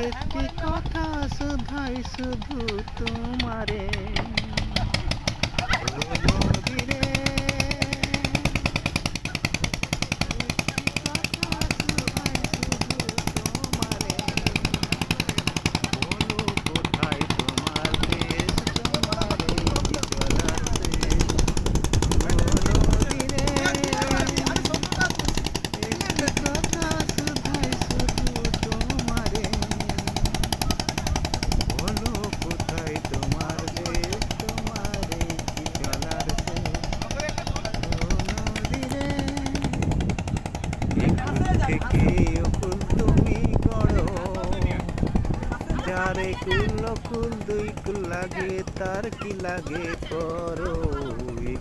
একটি কথা শুধাই শুধু তোমারে ও নদীরে থেকে অকুল তুমি গড়ো যারে কুল অকুল দুই কুল লাগে তার কি লাগে করো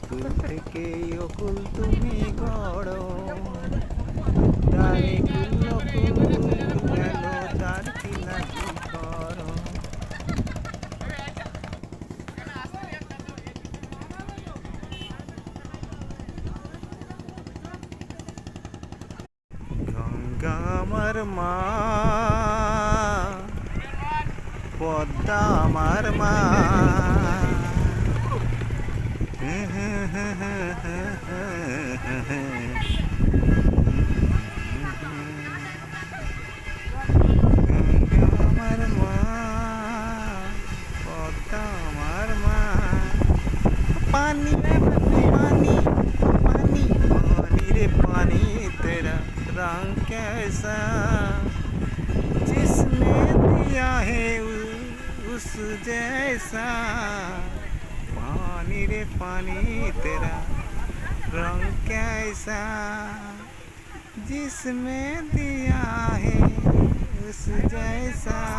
কুল থেকে অকুল তুমি গড়ো যারে কুল অকুল গেল তার কি লাগে করো গঙ্গা আমার মা পদ্মা আমার মা গঙ্গা আমার মা পদ্মা আমার মা পানি पानी पानी पानी रे पानी तेरा रंग कैसा जिसने दिया है उस जैसा पानी रे पानी तेरा रंग कैसा जिसमें दिया है